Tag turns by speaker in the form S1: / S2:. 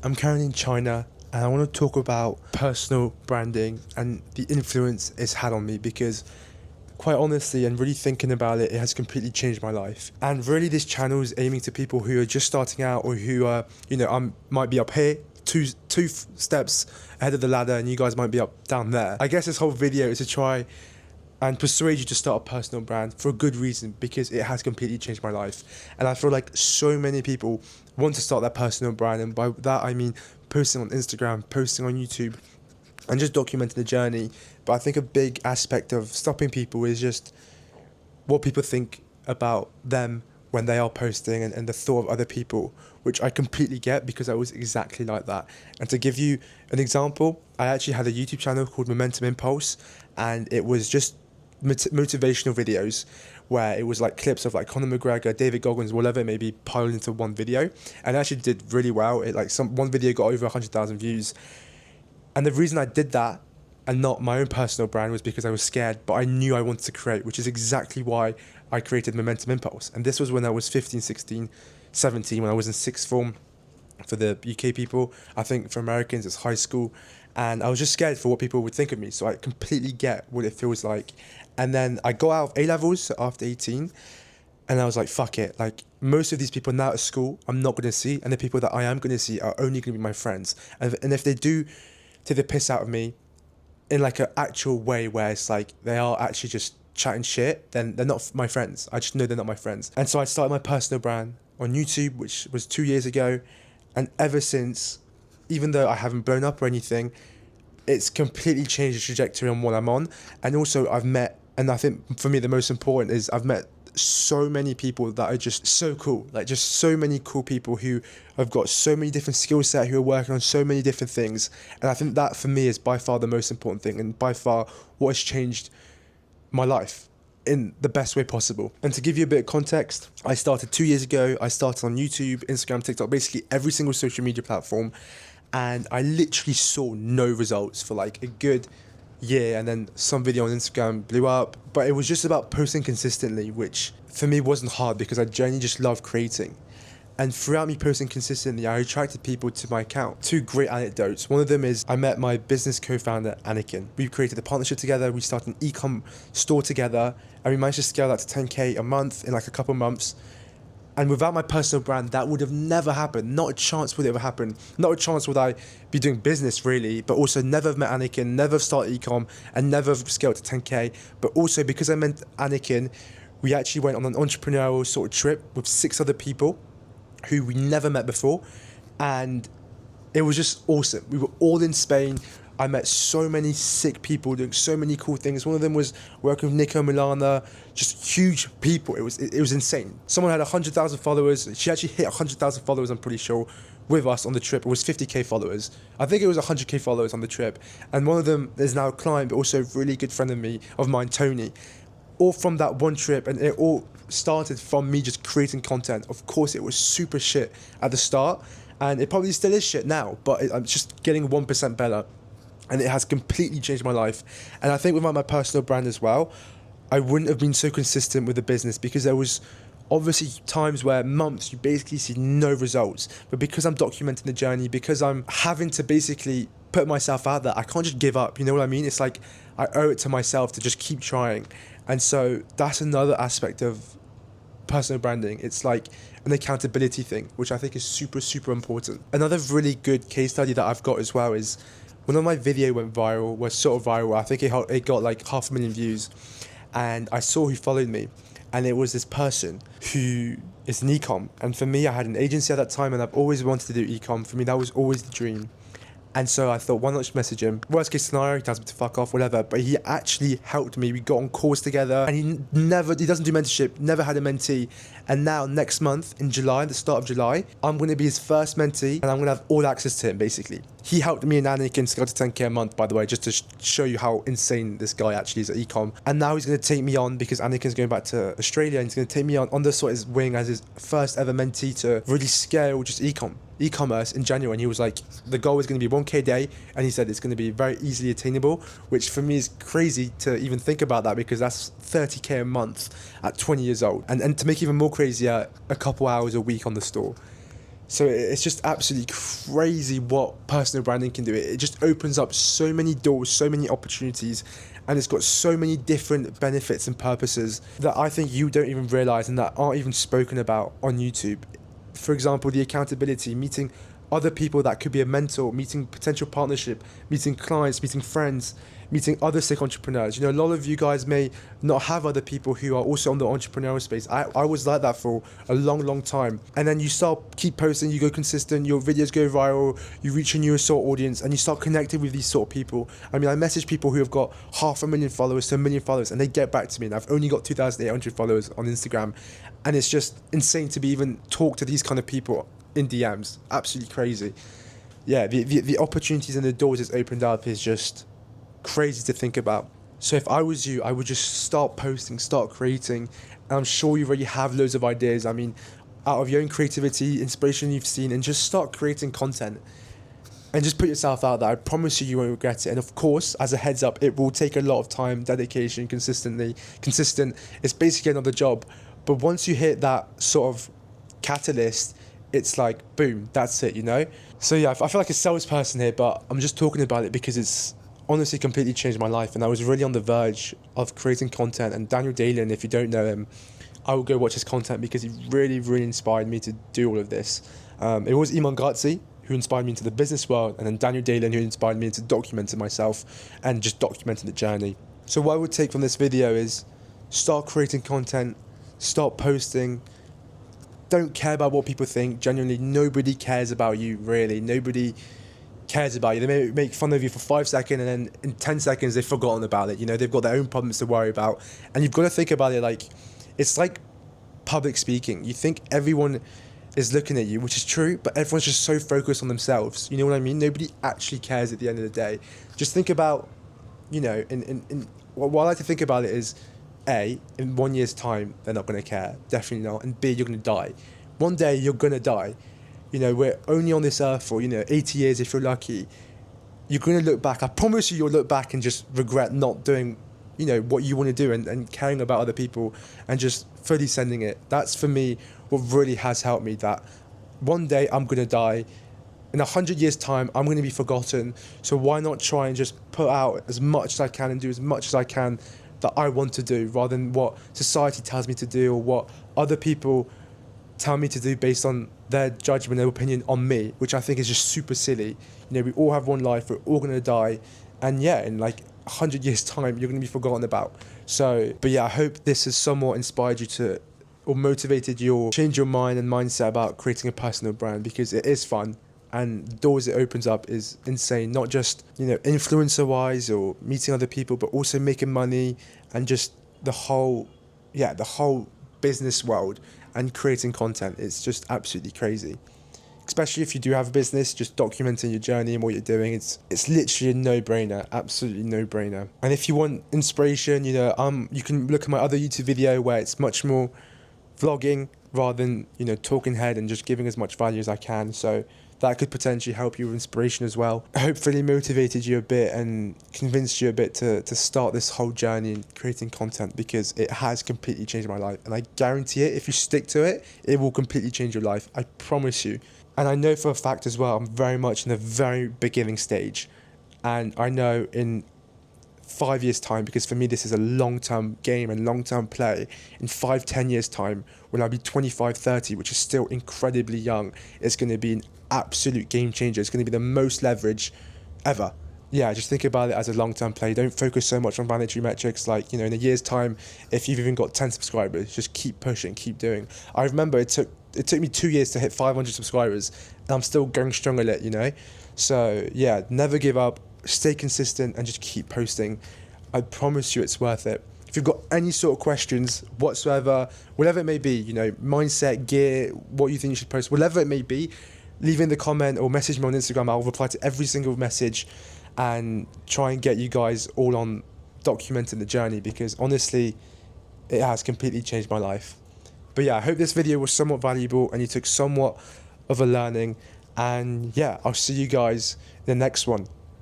S1: I'm currently in China and I want to talk about personal branding and the influence it's had on me because quite honestly and really thinking about it, it has completely changed my life. And really this channel is aiming to people who are just starting out or who are, might be up here, two steps ahead of the ladder and you guys might be up down there. I guess this whole video is to try and persuade you to start a personal brand for a good reason because it has completely changed my life. And I feel like so many people want to start their personal brand, and by that I mean posting on Instagram, posting on YouTube, and just documenting the journey. But I think a big aspect of stopping people is just what people think about them when they are posting and the thought of other people, which I completely get because I was exactly like that. And to give you an example, I actually had a YouTube channel called Momentum Impulse, and it was just motivational videos where it was like clips of like Conor McGregor, David Goggins, whatever it may be, piled into one video, and it actually did really well. It like one video got over 100,000 views, and the reason I did that and not my own personal brand was because I was scared, but I knew I wanted to create, which is exactly why I created Momentum Impulse. And this was when I was 15, 16, 17, when I was in sixth form. For the UK people, I think for Americans it's high school, and I was just scared for what people would think of me, so I completely get what it feels like. And then I got out of A-levels after 18, and I was like, fuck it, like most of these people now at school I'm not going to see, and the people that I am going to see are only going to be my friends, and if they do take the piss out of me in like an actual way where it's like they are actually just chatting shit, then they're not my friends. I just know they're not my friends. And so I started my personal brand on YouTube, which was 2 years ago, and ever since, even though I haven't blown up or anything, it's completely changed the trajectory on what I'm on. And also I've met, and I think for me the most important is I've met so many people that are just so cool, like just so many cool people who have got so many different skill set, who are working on so many different things. And I think that for me is by far the most important thing, and by far what has changed my life in the best way possible. And to give you a bit of context, I started 2 years ago. I started on YouTube, Instagram, TikTok, basically every single social media platform, and I literally saw no results for like a good year, and then some video on Instagram blew up. But it was just about posting consistently, which for me wasn't hard because I genuinely just love creating. And throughout me posting consistently, I attracted people to my account. Two great anecdotes. One of them is I met my business co-founder, Anakin. We created a partnership together. We started an e-com store together, and we managed to scale that to 10K a month in like a couple months. And without my personal brand, that would have never happened. Not a chance would it ever happen. Not a chance would I be doing business really, but also never have met Anakin, never have started e-com, and never have scaled to 10K. But also because I met Anakin, we actually went on an entrepreneurial sort of trip with 6 other people who we never met before, and it was just awesome. We were all in Spain. I met so many sick people doing so many cool things. One of them was working with Nico Milana, just huge people. It was insane. Someone had 100,000 followers. She actually hit 100,000 followers, I'm pretty sure, with us on the trip. It was 50K followers. I think it was 100K followers on the trip. And one of them is now a client, but also a really good friend of mine, Tony. All from that one trip, and it all started from me just creating content. Of course it was super shit at the start, and it probably still is shit now, but I'm just getting 1% better, and it has completely changed my life. And I think without my personal brand as well, I wouldn't have been so consistent with the business, because there was obviously times where months you basically see no results, but because I'm documenting the journey, because I'm having to basically put myself out there, I can't just give up, you know what I mean? It's like I owe it to myself to just keep trying. And so that's another aspect of personal branding. It's like an accountability thing, which I think is super, super important. Another really good case study that I've got as well is one of my video went viral, was sort of viral. I think it got like 500,000 views, and I saw who followed me, and it was this person who is an e-com. And for me, I had an agency at that time, and I've always wanted to do e-com. For me, that was always the dream. And so I thought, why not just message him? Worst case scenario, he tells me to fuck off, whatever. But he actually helped me. We got on calls together, and he doesn't do mentorship, never had a mentee. And now next month in July, the start of July, I'm going to be his first mentee, and I'm going to have all access to him basically. He helped me and Anakin scale to 10K a month, by the way, just to show you how insane this guy actually is at ecom. And now he's going to take me on, because Anakin's going back to Australia, and he's going to take me on the sort of his wing as his first ever mentee to really scale just e-commerce in January. And he was like, the goal is going to be 1K a day, and he said it's going to be very easily attainable, which for me is crazy to even think about that, because that's 30K a month at 20 years old, and to make even more crazier, a couple hours a week on the store. So it's just absolutely crazy what personal branding can do. It just opens up so many doors, so many opportunities, and it's got so many different benefits and purposes that I think you don't even realize and that aren't even spoken about on YouTube. For example, the accountability, meeting other people that could be a mentor, meeting potential partnership, meeting clients, meeting friends, meeting other sick entrepreneurs. You know, a lot of you guys may not have other people who are also on the entrepreneurial space. I was like that for a long time. And then you start keep posting, you go consistent, your videos go viral, you reach a newer sort of audience, and you start connecting with these sort of people. I mean, I message people who have got 500,000 followers to 1 million followers, and they get back to me, and I've only got 2,800 followers on Instagram. And it's just insane to be even talk to these kind of people in DMs. Absolutely crazy. Yeah, the opportunities and the doors it's opened up is just crazy to think about. So if I was you, I would just start posting, start creating, and I'm sure you already have loads of ideas. I mean, out of your own creativity, inspiration you've seen, and just start creating content and just put yourself out there. I promise you won't regret it. And of course, as a heads up, it will take a lot of time, dedication, consistent. It's basically another job. But once you hit that sort of catalyst, it's like, boom, that's it, you know? So yeah, I feel like a salesperson here, but I'm just talking about it because it's honestly completely changed my life, and I was really on the verge of creating content. And Daniel Dalen, if you don't know him, I will go watch his content because he really inspired me to do all of this. It was Iman Ghatzi who inspired me into the business world, and then Daniel Dalen who inspired me into documenting myself and just documenting the journey. So what I would take from this video is start creating content, start posting. Don't care about what people think. Genuinely, nobody cares about you, really. Nobody cares about you. They may make fun of you for 5 seconds, and then in 10 seconds they've forgotten about it. You know, they've got their own problems to worry about. And you've got to think about it like, it's like public speaking. You think everyone is looking at you, which is true, but everyone's just so focused on themselves. You know what I mean? Nobody actually cares at the end of the day. Just think about, you know, what I like to think about it is, A, in 1 year's time, they're not going to care. Definitely not. And B, you're going to die. One day, you're going to die. You know, we're only on this earth for, 80 years if you're lucky. You're going to look back. I promise you'll look back and just regret not doing, what you want to do and caring about other people and just fully sending it. That's, for me, what really has helped me, that one day I'm going to die. In 100 years' time, I'm going to be forgotten. So why not try and just put out as much as I can and do as much as I can that I want to do, rather than what society tells me to do or what other people tell me to do based on their judgment, their opinion on me, which I think is just super silly. We all have one life, we're all going to die. And yeah, in like 100 years' time, you're going to be forgotten about. So, but yeah, I hope this has somewhat inspired you to, or motivated you, or change your mind and mindset about creating a personal brand, because it is fun. And the doors it opens up is insane, not just, influencer wise or meeting other people, but also making money and just the whole business world and creating content. It's just absolutely crazy. Especially if you do have a business, just documenting your journey and what you're doing. It's literally a no-brainer, absolutely no-brainer. And if you want inspiration, you can look at my other YouTube video where it's much more vlogging rather than, talking head and just giving as much value as I can. So that could potentially help you with inspiration as well. Hopefully motivated you a bit and convinced you a bit to start this whole journey in creating content, because it has completely changed my life. And I guarantee it, if you stick to it, it will completely change your life. I promise you. And I know for a fact as well, I'm very much in the very beginning stage. And I know in 5 years' time, because for me this is a long-term game and long-term play, in 5-10 years' time, when I'll be 25-30, which is still incredibly young, it's going to be an absolute game changer. It's going to be the most leverage ever. Yeah, just think about it as a long-term play. Don't focus so much on monetary metrics. Like, in a year's time, if you've even got 10 subscribers, just keep pushing, keep doing. I remember it took me 2 years to hit 500 subscribers, and I'm still going strong at it, So yeah, never give up, stay consistent, and just keep posting. I promise you it's worth it. If you've got any sort of questions whatsoever, whatever it may be, mindset, gear, what you think you should post, whatever it may be, leave in the comment or message me on Instagram. I'll reply to every single message and try and get you guys all on documenting the journey, because honestly, it has completely changed my life. But yeah, I hope this video was somewhat valuable and you took somewhat of a learning. And yeah, I'll see you guys in the next one.